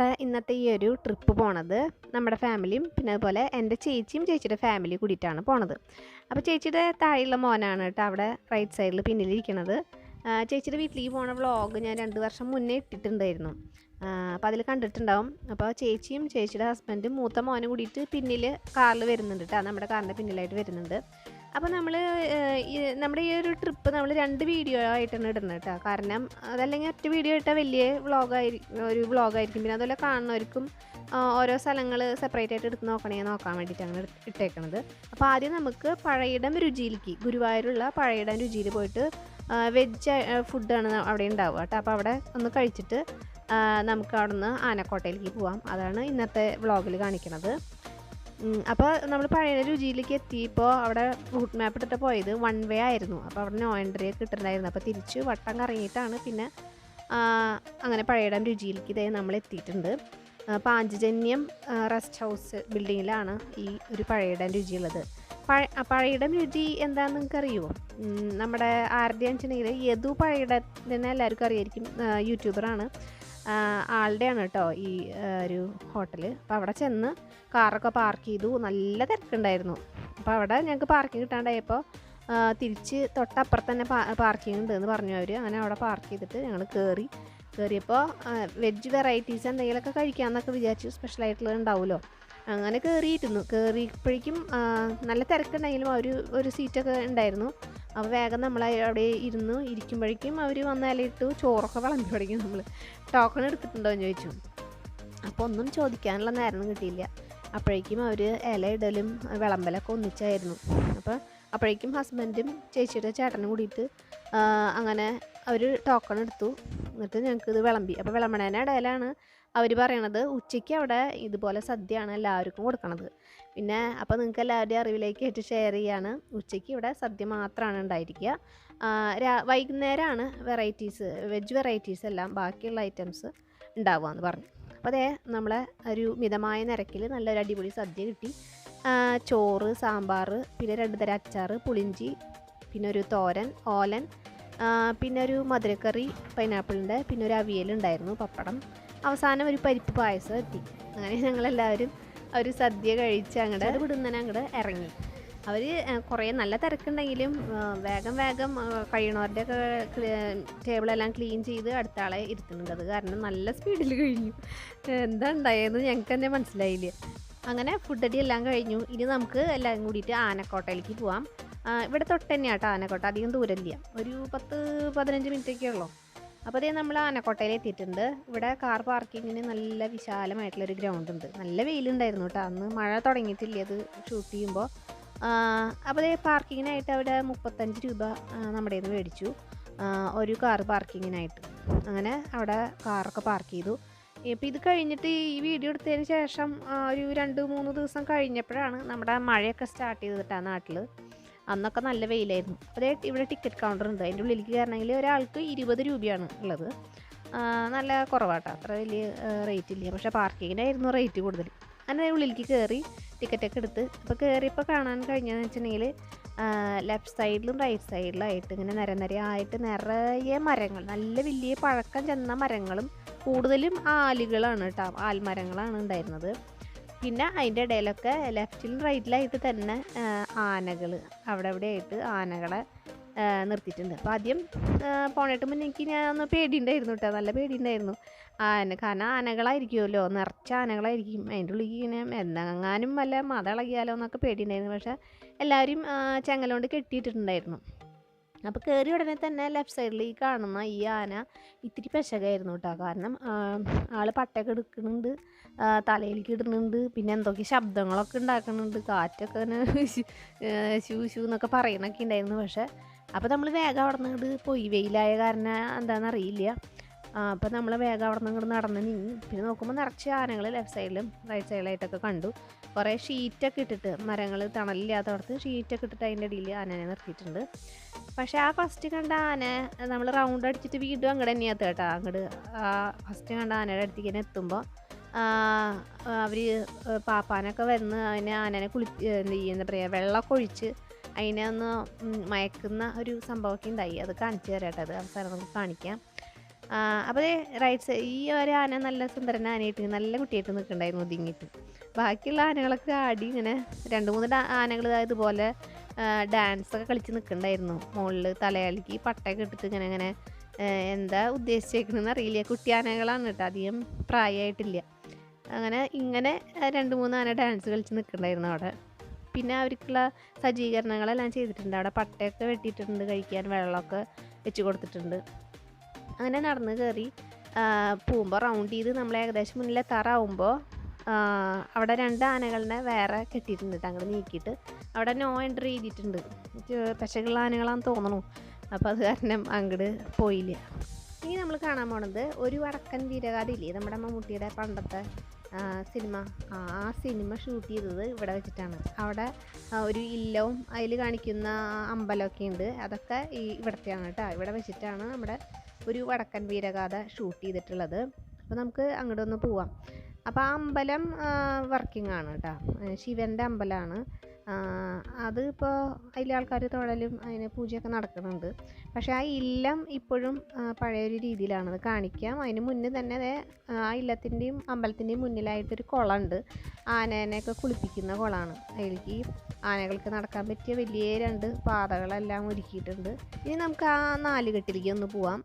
നമ്മുടെ ഇന്നത്തെ ഈ ഒരു ട്രിപ്പ് പോണത് നമ്മുടെ ഫാമിലിയും പിന്നെ അതുപോലെ എൻ്റെ ചേച്ചിയും ചേച്ചിയുടെ ഫാമിലി കൂടിയിട്ടാണ് പോണത്. അപ്പോൾ ചേച്ചിയുടെ താഴെയുള്ള മോനാണ് കേട്ടോ അവിടെ റൈറ്റ് സൈഡിൽ പിന്നിലിരിക്കുന്നത്. ചേച്ചിയുടെ വീട്ടിലേക്ക് പോണ വ്ളോഗ് ഞാൻ 2 വർഷം മുന്നേ ഇട്ടിട്ടുണ്ടായിരുന്നു. അപ്പോൾ അതിൽ കണ്ടിട്ടുണ്ടാവും. അപ്പോൾ ചേച്ചിയും ചേച്ചിയുടെ ഹസ്ബൻഡും മൂത്ത മോനും കൂടിയിട്ട് പിന്നിൽ കാറിൽ വരുന്നുണ്ട് കേട്ടോ, നമ്മുടെ കാറിൻ്റെ പിന്നിലായിട്ട് വരുന്നുണ്ട്. അപ്പോൾ നമ്മൾ നമ്മുടെ ഈ ഒരു ട്രിപ്പ് നമ്മൾ 2 വീഡിയോ ആയിട്ടാണ് ഇടുന്നത് കേട്ടോ. കാരണം അതല്ലെങ്കിൽ ഒറ്റ വീഡിയോ ഇട്ടാൽ വലിയ വ്ളോഗായിരിക്കും. പിന്നെ അതുപോലെ കാണുന്നവർക്കും ഓരോ സ്ഥലങ്ങൾ സെപ്പറേറ്റ് ആയിട്ട് എടുത്ത് നോക്കാൻ വേണ്ടിയിട്ടാണ് ഇട്ടേക്കണത്. അപ്പോൾ ആദ്യം നമുക്ക് പഴയിടം രുചിയിലേക്ക്, ഗുരുവായൂരുള്ള പഴയിടം രുചിയിൽ പോയിട്ട് വെജ് ഫുഡാണ് അവിടെ ഉണ്ടാവുക കേട്ടോ. അപ്പോൾ അവിടെ ഒന്ന് കഴിച്ചിട്ട് നമുക്ക് അവിടെ നിന്ന് ആനക്കോട്ടയിലേക്ക് പോവാം. അതാണ് ഇന്നത്തെ വ്ളോഗിൽ കാണിക്കുന്നത്. അപ്പോൾ നമ്മൾ പഴയ രുചിയിലേക്ക് എത്തിയപ്പോൾ അവിടെ റൂട്ട് മാപ്പ് ഇട്ടിട്ട് പോയത് 1 വേ ആയിരുന്നു. അപ്പോൾ അവിടെ നോ എൻട്രി ഒക്കെ ഇട്ടിട്ടുണ്ടായിരുന്നു. അപ്പോൾ തിരിച്ച് വട്ടം കറങ്ങിയിട്ടാണ് പിന്നെ അങ്ങനെ പഴയിടം രുചിയിലേക്ക് ഇതേ നമ്മൾ എത്തിയിട്ടുണ്ട്. പാഞ്ചജന്യം റെസ്റ്റ് ഹൗസ് ബിൽഡിങ്ങിലാണ് ഈ ഒരു പഴയിടം രുചിയുള്ളത്. പഴയിടം രുചി എന്താണെന്ന് നിങ്ങൾക്ക് അറിയുമോ? നമ്മുടെ ആരുടെയാണെന്ന് വെച്ചിട്ടുണ്ടെങ്കിൽ യദു പഴയിടത്തിനെ എല്ലാവർക്കും അറിയായിരിക്കും, യൂട്യൂബറാണ്. ആളുടെയാണ് കേട്ടോ ഈ ഒരു ഹോട്ടൽ. അപ്പോൾ അവിടെ ചെന്ന് കാറൊക്കെ പാർക്ക് ചെയ്തു. നല്ല തിരക്കുണ്ടായിരുന്നു. അപ്പോൾ അവിടെ ഞങ്ങൾക്ക് പാർക്കിംഗ് കിട്ടാണ്ടായപ്പോൾ തിരിച്ച് തൊട്ടപ്പുറത്ത് തന്നെ പാർക്കിംഗ് ഉണ്ട് എന്ന് പറഞ്ഞു അവർ. അങ്ങനെ അവിടെ പാർക്ക് ചെയ്തിട്ട് ഞങ്ങൾ കയറിയപ്പോൾ വെജ് വെറൈറ്റീസ് എന്തെങ്കിലുമൊക്കെ കഴിക്കാമെന്നൊക്കെ വിചാരിച്ചു. സ്പെഷ്യലായിട്ടുള്ളത് ഉണ്ടാവുമല്ലോ. അങ്ങനെ കയറിയപ്പോഴേക്കും നല്ല തിരക്കുണ്ടെങ്കിലും ഒരു സീറ്റൊക്കെ ഉണ്ടായിരുന്നു. അപ്പോൾ വേഗം നമ്മൾ അവിടെ ഇരിക്കുമ്പോഴേക്കും അവർ വന്ന് ഇലയിട്ടു ചോറൊക്കെ വിളമ്പി തുടങ്ങി. നമ്മൾ ടോക്കൺ എടുത്തിട്ടുണ്ടോ എന്ന് ചോദിച്ചു. അപ്പോൾ ഒന്നും ചോദിക്കാനുള്ള നേരം കിട്ടിയില്ല. അപ്പോഴേക്കും അവർ ഇല ഇടലും വിളമ്പലൊക്കെ ഒന്നിച്ചായിരുന്നു. അപ്പോഴേക്കും ഹസ്ബൻഡും ചേച്ചിയുടെ ചേട്ടനും കൂടിയിട്ട് അങ്ങനെ അവർ ടോക്കൺ എടുത്തു. എന്നിട്ട് ഞങ്ങൾക്കിത് വിളമ്പി. അപ്പോൾ വിളമ്പണേൻ്റെ ഇടയിലാണ് അവർ പറയണത് ഉച്ചയ്ക്ക് അവിടെ ഇതുപോലെ സദ്യയാണ് എല്ലാവർക്കും കൊടുക്കണത്. പിന്നെ അപ്പോൾ നിങ്ങൾക്ക് എല്ലാവരുടെയും അറിവിലേക്ക് ആയിട്ട് ഷെയർ ചെയ്യാണ്. ഉച്ചയ്ക്ക് ഇവിടെ സദ്യ മാത്രമാണ് ഉണ്ടായിരിക്കുക. വൈകുന്നേരമാണ് വെജ് വെറൈറ്റീസ് എല്ലാം ബാക്കിയുള്ള ഐറ്റംസ് ഉണ്ടാവുക എന്ന് പറഞ്ഞു. അപ്പോൾ അതേ നമ്മളെ ഒരു മിതമായ നിരക്കിൽ നല്ലൊരു അടിപൊളി സദ്യ കിട്ടി. ചോറ്, സാമ്പാർ, പിന്നെ 2 തരം അച്ചാർ, പുളിഞ്ചി, പിന്നെ ഒരു തോരൻ, ഓലൻ, പിന്നെ ഒരു മധുരക്കറി പൈനാപ്പിളിൻ്റെ, പിന്നെ ഒരു അവിയലുണ്ടായിരുന്നു, പപ്പടം, അവസാനം ഒരു പരിപ്പ് പായസം എത്തി. അങ്ങനെ ഞങ്ങളെല്ലാവരും ഒരു സദ്യ കഴിച്ച് അങ്ങോട്ട് അങ്ങോട്ട് ഇറങ്ങി. അവർ കുറേ നല്ല തിരക്കുണ്ടെങ്കിലും വേഗം കഴിയണവരുടെയൊക്കെ ടേബിളെല്ലാം ക്ലീൻ ചെയ്ത് അടുത്ത ആളെ ഇരുത്തുന്നുണ്ട്. അത് കാരണം നല്ല സ്പീഡിൽ കഴിഞ്ഞു. എന്താ ഉണ്ടായെന്ന് ഞങ്ങൾക്ക് തന്നെ മനസ്സിലായില്ല. അങ്ങനെ ഫുഡടി എല്ലാം കഴിഞ്ഞു. ഇനി നമുക്ക് എല്ലാവരും കൂടിയിട്ട് ആനക്കോട്ടയിലേക്ക് പോവാം. ഇവിടെ തൊട്ട് തന്നെയാട്ടോ ആനക്കോട്ട, അധികം ദൂരമില്ല, ഒരു 10-15 മിനിറ്റൊക്കെ ഉള്ളൂ. അപ്പോൾ അതേ നമ്മൾ ആനക്കോട്ടയിൽ എത്തിയിട്ടുണ്ട്. ഇവിടെ കാർ പാർക്കിങ്ങിന് നല്ല വിശാലമായിട്ടുള്ളൊരു ഗ്രൗണ്ട് ഉണ്ട്. നല്ല വെയിലുണ്ടായിരുന്നു കേട്ടോ, അന്ന് മഴ തുടങ്ങിയിട്ടില്ല അത് ഷൂട്ട് ചെയ്യുമ്പോൾ. അപ്പോൾ അതേ പാർക്കിങ്ങിനായിട്ട് അവിടെ 35 രൂപ നമ്മുടെ നിന്ന് മേടിച്ചു ഒരു കാർ പാർക്കിങ്ങിനായിട്ട്. അങ്ങനെ അവിടെ കാറൊക്കെ പാർക്ക് ചെയ്തു. ഇപ്പോൾ ഇത് കഴിഞ്ഞിട്ട് ഈ വീഡിയോ എടുത്തതിന് ശേഷം ഒരു 2-3 ദിവസം കഴിഞ്ഞപ്പോഴാണ് നമ്മുടെ മഴയൊക്കെ സ്റ്റാർട്ട് ചെയ്തിട്ടാണ് നാട്ടിൽ. അന്നൊക്കെ നല്ല വെയിലായിരുന്നു. അതേ ഇവിടെ ടിക്കറ്റ് കൗണ്ടർ ഉണ്ട്. അതിൻ്റെ ഉള്ളിലേക്ക് കയറണമെങ്കിൽ ഒരാൾക്ക് 20 രൂപയാണ് ഉള്ളത്. നല്ല കുറവാട്ടോ, അത്ര വലിയ റേറ്റ് ഇല്ല. പക്ഷേ പാർക്കിങ്ങിനായിരുന്നു റേറ്റ് കൂടുതൽ. അങ്ങനെ ഉള്ളിലേക്ക് കയറി ടിക്കറ്റൊക്കെ എടുത്ത് അപ്പോൾ കയറിയപ്പോൾ കാണാൻ കഴിഞ്ഞതെന്ന് വെച്ചിട്ടുണ്ടെങ്കിൽ ലെഫ്റ്റ് സൈഡിലും റൈറ്റ് സൈഡിലായിട്ട് ഇങ്ങനെ നിരയായിട്ട് നിറയെ മരങ്ങൾ, നല്ല വലിയ പഴക്കം ചെന്ന മരങ്ങളും കൂടുതലും ആലുകളാണ് കേട്ടോ, ആൽമരങ്ങളാണ് ഉണ്ടായിരുന്നത്. പിന്നെ അതിൻ്റെ ഇടയിലൊക്കെ ലെഫ്റ്റിലും റൈറ്റിലായിട്ട് തന്നെ ആനകൾ അവിടെ ആയിട്ട് ആനകളെ നിർത്തിയിട്ടുണ്ട്. അപ്പോൾ ആദ്യം പോണേട്ട് മുന്നേ ഞാൻ ഒന്ന് പേടിയുണ്ടായിരുന്നു കേട്ടോ, നല്ല പേടിയുണ്ടായിരുന്നു. കാരണം ആനകളായിരിക്കുമല്ലോ, നിറച്ച ആനകളായിരിക്കും. അതിൻ്റെ ഉള്ളിൽ ഇങ്ങനെ എന്തെങ്ങാനും വല്ല മതളകിയാലോ എന്നൊക്കെ പേടിയുണ്ടായിരുന്നു. പക്ഷേ എല്ലാവരും ചെങ്ങലോണ്ട് കെട്ടിയിട്ടിട്ടുണ്ടായിരുന്നു. അപ്പോൾ കയറി ഉടനെ തന്നെ ലെഫ്റ്റ് സൈഡിൽ ഈ കാണുന്ന ഈ ആന ഇത്തിരി പെശകായിരുന്നു കേട്ടോ. കാരണം ആൾ പട്ടയൊക്കെ എടുക്കുന്നുണ്ട്, തലയിലേക്ക് ഇടുന്നുണ്ട്, പിന്നെ എന്തൊക്കെ ശബ്ദങ്ങളൊക്കെ ഉണ്ടാക്കുന്നുണ്ട്, കാറ്റൊക്കെ ഇങ്ങനെ ശൂ എന്നൊക്കെ പറയണൊക്കെ ഉണ്ടായിരുന്നു. പക്ഷേ അപ്പോൾ നമ്മൾ വേഗം അവിടെ നിന്ന് പോയി, വെയിലായ കാരണം എന്താണെന്നറിയില്ല. അപ്പോൾ നമ്മൾ വേഗം അവിടെ നിന്ന് നടന്ന് നീങ്ങി. പിന്നെ നോക്കുമ്പോൾ നിറച്ച് ആനകൾ ലെഫ്റ്റ് സൈഡിലും റൈറ്റ് സൈഡിലായിട്ടൊക്കെ കണ്ടു. കുറേ ഷീറ്റൊക്കെ ഇട്ടിട്ട്, മരങ്ങൾ തണലില്ലാത്തടത്ത് ഷീറ്റൊക്കെ ഇട്ടിട്ട് അതിൻ്റെ ഇടയിൽ ആനനെ നിർത്തിയിട്ടുണ്ട്. പക്ഷേ ആ ഫസ്റ്റ് കണ്ട ആന നമ്മൾ റൗണ്ട് അടിച്ചിട്ട് വീണ്ടും അങ്ങോട്ട് തന്നെയാത്ത കേട്ടോ. അങ്ങോട്ട് ഫസ്റ്റ് കണ്ട ആനയുടെ അടുത്തേക്ക് തന്നെ എത്തുമ്പോൾ അവർ പാപ്പാനൊക്കെ വന്ന് ആനനെ എന്താ പറയുക, വെള്ളമൊക്കെ ഒഴിച്ച് അതിനെ ഒന്ന് മയക്കുന്ന ഒരു സംഭവമൊക്കെ ഉണ്ടായി. അത് കാണിച്ചു തരാം കേട്ടോ, അത് അവസാനം നമുക്ക് കാണിക്കാം. അപ്പോൾ ഈ ഒരു ആന നല്ല സുന്ദരൻ ആനയായിട്ട് നല്ല കുട്ടിയായിട്ട് നിൽക്കുന്നുണ്ടായിരുന്നു ഒതുങ്ങിയിട്ട്. ബാക്കിയുള്ള ആനകളൊക്കെ ആടി ഇങ്ങനെ 2-3 ആനകൾ ഇതുപോലെ ഡാൻസൊക്കെ കളിച്ച് നിൽക്കുന്നുണ്ടായിരുന്നു. മുകളിൽ തലയാളിക്ക് പട്ടയൊക്കെ ഇട്ടിട്ട് ഇങ്ങനെ ഇങ്ങനെ എന്താ ഉദ്ദേശിച്ചേക്കണമെന്ന് അറിയില്ല. കുട്ടി ആനകളാണ് കേട്ടോ, അധികം പ്രായമായിട്ടില്ല. ഇങ്ങനെ 2-3 ആന ഡാൻസ് കളിച്ച് നിൽക്കുന്നുണ്ടായിരുന്നു അവിടെ. പിന്നെ അവർക്കുള്ള സജ്ജീകരണങ്ങളെല്ലാം ചെയ്തിട്ടുണ്ട്. അവിടെ പട്ടയൊക്കെ വെട്ടിയിട്ടുണ്ട്, കഴിക്കാൻ വെള്ളമൊക്കെ വെച്ച് കൊടുത്തിട്ടുണ്ട്. അങ്ങനെ നടന്ന് കയറി പോകുമ്പോൾ റൗണ്ട് ചെയ്ത് നമ്മൾ ഏകദേശം മുന്നിലെത്താറാവുമ്പോൾ അവിടെ 2 ആനകളെ വേറെ കെട്ടിയിട്ടുണ്ട്. അങ്ങോട്ട് നീക്കിയിട്ട് അവിടെ നോ എൻട്രി ചെയ്തിട്ടുണ്ട്. പശകുള്ള ആനകളാണെന്ന് തോന്നണു. അപ്പോൾ അത് കാരണം അങ്ങോട്ട് പോയില്ല. ഇനി നമ്മൾ കാണാൻ പോണത് ഒരു വടക്കൻ വീരഗാഥയില്ലേ, നമ്മുടെ മമ്മൂട്ടിയുടെ പണ്ടത്തെ സിനിമ. ആ സിനിമ ഷൂട്ട് ചെയ്തത് ഇവിടെ വെച്ചിട്ടാണ്. അവിടെ ഒരു ഇല്ലവും അതിൽ കാണിക്കുന്ന അമ്പലമൊക്കെ ഉണ്ട്. അതൊക്കെ ഇവിടത്തെയാണ് കേട്ടോ. ഇവിടെ വെച്ചിട്ടാണ് നമ്മുടെ ഒരു വടക്കൻ വീരഗാഥ ഷൂട്ട് ചെയ്തിട്ടുള്ളത്. അപ്പോൾ നമുക്ക് അങ്ങോട്ടൊന്ന് പോവാം. അപ്പോൾ ആ അമ്പലം വർക്കിംഗ് ആണ് കേട്ടോ. ശിവൻ്റെ അമ്പലമാണ് അത്. ഇപ്പോൾ അതിലെ ആൾക്കാർ തൊഴലും അതിന് പൂജയൊക്കെ നടക്കുന്നുണ്ട്. പക്ഷേ ആ ഇല്ലം ഇപ്പോഴും പഴയൊരു രീതിയിലാണത് കാണിക്കാം. അതിന് മുന്നേ തന്നെ ആ ഇല്ലത്തിൻ്റെയും അമ്പലത്തിൻ്റെയും മുന്നിലായിട്ടൊരു കുളമുണ്ട്. ആനേനെയൊക്കെ കുളിപ്പിക്കുന്ന കുളമാണ്. അതിലേക്ക് ആനകൾക്ക് നടക്കാൻ പറ്റിയ വലിയ 2 പാതകളെല്ലാം ഒരുക്കിയിട്ടുണ്ട്. ഇനി നമുക്ക് ആ 4 കെട്ടിലേക്ക് ഒന്ന് പോവാം.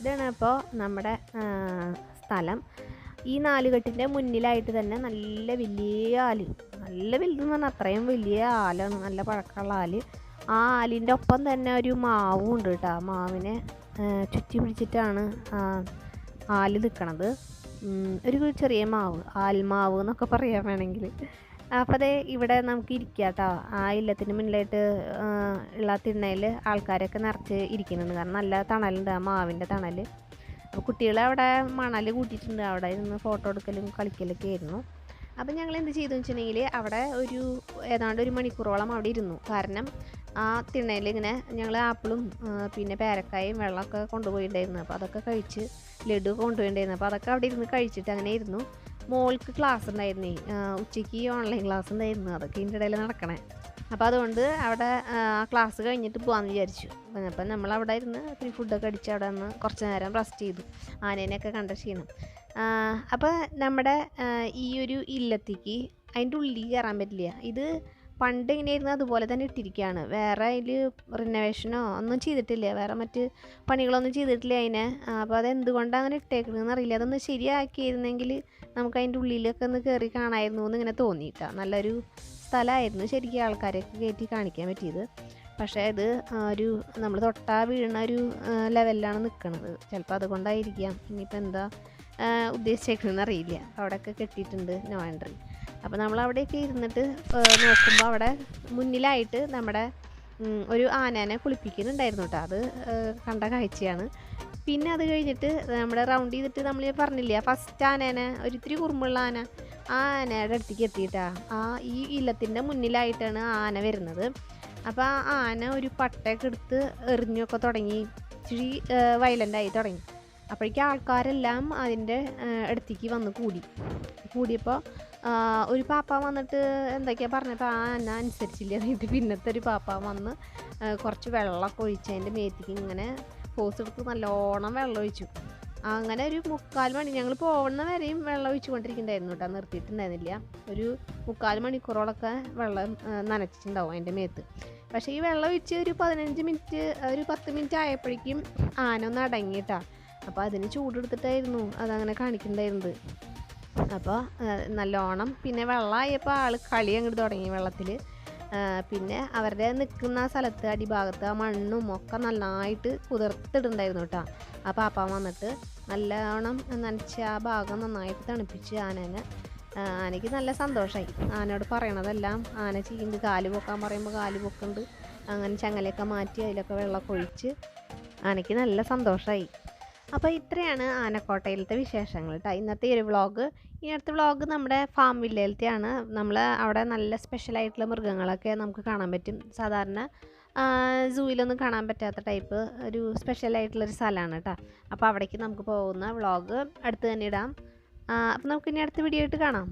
ഇതാണ് അപ്പോൾ നമ്മുടെ സ്ഥലം. ഈ 4 കെട്ടിൻ്റെ മുന്നിലായിട്ട് തന്നെ നല്ല വലിയ ആല്, നല്ല വലുതെന്ന് പറഞ്ഞാൽ അത്രയും വലിയ ആലാണ്, നല്ല പഴക്കമുള്ള ആല്. ആ ആലിൻ്റെ ഒപ്പം തന്നെ ഒരു മാവും ഉണ്ട് കേട്ടോ. ആ മാവിനെ ചുറ്റി പിടിച്ചിട്ടാണ് ആല് നിൽക്കണത്. ഒരു ചെറിയ മാവ്, ആൽമാവ് എന്നൊക്കെ പറയാൻ വേണമെങ്കിൽ. അപ്പോൾ ഇവിടെ നമുക്ക് ഇരിക്കാം കേട്ടോ. ആ ഇല്ലത്തിന് മുന്നിലായിട്ട് ഉള്ള തിണ്ണയിൽ ആൾക്കാരൊക്കെ നിറച്ച് ഇരിക്കുന്നുണ്ട്. കാരണം നല്ല തണലുണ്ട്, ആ മാവിൻ്റെ തണൽ. അപ്പോൾ കുട്ടികൾ അവിടെ മണൽ കൂട്ടിയിട്ടുണ്ട്. അവിടെ ഇരുന്ന് ഫോട്ടോ എടുക്കലും കളിക്കലൊക്കെ ആയിരുന്നു. അപ്പം ഞങ്ങൾ എന്ത് ചെയ്തു വെച്ചിട്ടുണ്ടെങ്കിൽ അവിടെ ഏതാണ്ട് 1 മണിക്കൂറോളം അവിടെ ഇരുന്നു. കാരണം ആ തിണ്ണയിൽ ഇങ്ങനെ ഞങ്ങൾ ആപ്പിളും പിന്നെ പേരക്കായും വെള്ളമൊക്കെ കൊണ്ടുപോയിട്ടുണ്ടായിരുന്നു. അപ്പോൾ അതൊക്കെ കഴിച്ച് ലഡു കൊണ്ടുപോയിട്ടുണ്ടായിരുന്നു. അപ്പോൾ അതൊക്കെ അവിടെ ഇരുന്ന് കഴിച്ചിട്ട് അങ്ങനെ ഇരുന്നു. മോൾക്ക് ക്ലാസ് ഉണ്ടായിരുന്നേ, ഉച്ചയ്ക്ക് ഓൺലൈൻ ക്ലാസ് ഉണ്ടായിരുന്നു. അതൊക്കെ ഇതിൻ്റെ ഇടയിൽ നടക്കണേ. അപ്പോൾ അതുകൊണ്ട് അവിടെ ആ ക്ലാസ് കഴിഞ്ഞിട്ട് പോകാമെന്ന് വിചാരിച്ചു. അപ്പം നമ്മളവിടെ ഇരുന്ന് പിന്നെ ഫുഡൊക്കെ അടിച്ച് അവിടെ നിന്ന് കുറച്ച് നേരം റെസ്റ്റ് ചെയ്തു, ആനേനെയൊക്കെ കണ്ട ക്ഷീണം. അപ്പോൾ നമ്മുടെ ഈ ഒരു ഇല്ലത്തേക്ക് അതിൻ്റെ ഉള്ളിൽ കയറാൻ പറ്റില്ല. ഇത് പണ്ട് എങ്ങനെയായിരുന്നു അതുപോലെ തന്നെ ഇട്ടിരിക്കുകയാണ്. വേറെ അതിൽ റിനോവേഷനോ ഒന്നും ചെയ്തിട്ടില്ല, വേറെ മറ്റ് പണികളൊന്നും ചെയ്തിട്ടില്ല അതിനെ. അപ്പോൾ അതെന്തുകൊണ്ടാണ് അങ്ങനെ ഇട്ടേക്കണമെന്ന് അറിയില്ല. അതൊന്ന് ശരിയാക്കിയിരുന്നെങ്കിൽ നമുക്ക് അതിൻ്റെ ഉള്ളിലൊക്കെ ഒന്ന് കയറി കാണാമായിരുന്നു എന്നിങ്ങനെ തോന്നിയിട്ടാണ്. നല്ലൊരു സ്ഥലമായിരുന്നു ശരിക്കും, ആൾക്കാരെയൊക്കെ കയറ്റി കാണിക്കാൻ പറ്റിയത്. പക്ഷേ ഇത് നമ്മൾ തൊട്ടാ വീഴുന്ന ഒരു ലെവലിലാണ് നിൽക്കുന്നത്. ചിലപ്പോൾ അതുകൊണ്ടായിരിക്കാം. ഇനിയിപ്പോൾ എന്താ ഉദ്ദേശിച്ചേക്കണമെന്ന് അറിയില്ല. അവിടെയൊക്കെ കെട്ടിയിട്ടുണ്ട് നോ എൻട്രി. അപ്പോൾ നമ്മളവിടെയൊക്കെ ഇരുന്നിട്ട് നോക്കുമ്പോൾ അവിടെ മുന്നിലായിട്ട് നമ്മുടെ ഒരു ആനേനെ കുളിപ്പിക്കുന്നുണ്ടായിരുന്നു കേട്ടോ. അത് കണ്ട കാഴ്ചയാണ്. പിന്നെ അത് കഴിഞ്ഞിട്ട് നമ്മുടെ റൗണ്ട് ചെയ്തിട്ട് നമ്മൾ പറഞ്ഞില്ല ഫസ്റ്റ് ആനേനെ, ഒരിത്തിരി കുറുമ്പുള്ള ആന, ആ ആനയുടെ അടുത്തേക്ക് എത്തിയിട്ടാണ് ഈ ഇല്ലത്തിൻ്റെ മുന്നിലായിട്ടാണ് ആന വരുന്നത്. അപ്പോൾ ആ ആന ഒരു പട്ടയൊക്കെ എടുത്ത് എറിഞ്ഞൊക്കെ തുടങ്ങി, ഇച്ചിരി വയലൻ്റായി തുടങ്ങി. അപ്പോഴേക്കും ആൾക്കാരെല്ലാം അതിൻ്റെ അടുത്തേക്ക് വന്ന് കൂടിയപ്പോൾ ഒരു പാപ്പ വന്നിട്ട് എന്തൊക്കെയാണ് പറഞ്ഞപ്പോൾ ആ ആന അനുസരിച്ചില്ല. എന്നിട്ട് പിന്നത്തെ ഒരു പാപ്പ വന്ന് കുറച്ച് വെള്ളമൊക്കെ ഒഴിച്ച് അതിൻ്റെ മേത്തേക്ക് ഇങ്ങനെ ഫോഴ്സ് എടുത്ത് നല്ലോണം വെള്ളം ഒഴിച്ചു. അങ്ങനെ ഒരു 3/4 മണി ഞങ്ങൾ പോകുന്ന വരെയും വെള്ളം ഒഴിച്ചു കൊണ്ടിരിക്കുന്നുണ്ടായിരുന്നു കേട്ടോ, നിർത്തിയിട്ടുണ്ടായിരുന്നില്ല. ഒരു 3/4 മണിക്കൂറോളൊക്കെ വെള്ളം നനച്ചിട്ടുണ്ടാവും അതിൻ്റെ മേത്ത്. പക്ഷേ ഈ വെള്ളം ഒഴിച്ച് ഒരു 15 മിനിറ്റ്, ഒരു 10 മിനിറ്റ് ആയപ്പോഴേക്കും ആന ഒന്ന് അടങ്ങിയിട്ടാണ്. അപ്പോൾ അതിന് ചൂടെടുത്തിട്ടായിരുന്നു അതങ്ങനെ കാണിക്കുന്നുണ്ടായിരുന്നത്. അപ്പോൾ നല്ലോണം പിന്നെ വെള്ളമായപ്പോൾ ആൾ കളി അങ്ങോട്ട് തുടങ്ങി വെള്ളത്തിൽ. പിന്നെ അവരുടെ നിൽക്കുന്ന സ്ഥലത്ത് അടിഭാഗത്ത് ആ മണ്ണും ഒക്കെ നന്നായിട്ട് കുതിർത്തിടുണ്ടായിരുന്നു കേട്ടോ. ആ പാപ്പാൻ വന്നിട്ട് നല്ലോണം നനച്ച് ആ ഭാഗം നന്നായിട്ട് തണുപ്പിച്ച് ആനയ്ക്ക് നല്ല സന്തോഷമായി. ആനയോട് പറയണതെല്ലാം ആന ചെയ്യുന്നുണ്ട്. കാല് പൊക്കാൻ പറയുമ്പോൾ കാല് പൊക്കുന്നുണ്ട്. അങ്ങനെ ചങ്ങലയൊക്കെ മാറ്റി അതിലൊക്കെ വെള്ളമൊക്കെ ഒഴിച്ച് ആനയ്ക്ക് നല്ല സന്തോഷമായി. അപ്പോൾ ഇത്രയാണ് ആനക്കോട്ടയിലത്തെ വിശേഷങ്ങൾ കേട്ടോ. ഇന്നത്തെ ഈ ഒരു വ്ളോഗ്. ഇനി അടുത്ത വ്ളോഗ് നമ്മുടെ ഫാം വില്ലയിലത്തെയാണ്. നമ്മൾ അവിടെ നല്ല സ്പെഷ്യലായിട്ടുള്ള മൃഗങ്ങളൊക്കെ നമുക്ക് കാണാൻ പറ്റും. സാധാരണ സൂയിലൊന്നും കാണാൻ പറ്റാത്ത ടൈപ്പ് ഒരു സ്പെഷ്യലായിട്ടുള്ളൊരു സ്ഥലമാണ് കേട്ടോ. അപ്പോൾ അവിടേക്ക് നമുക്ക് പോകുന്ന വ്ളോഗ് അടുത്ത് തന്നെ ഇടാം. അപ്പോൾ നമുക്കിനി അടുത്ത വീഡിയോ ആയിട്ട് കാണാം.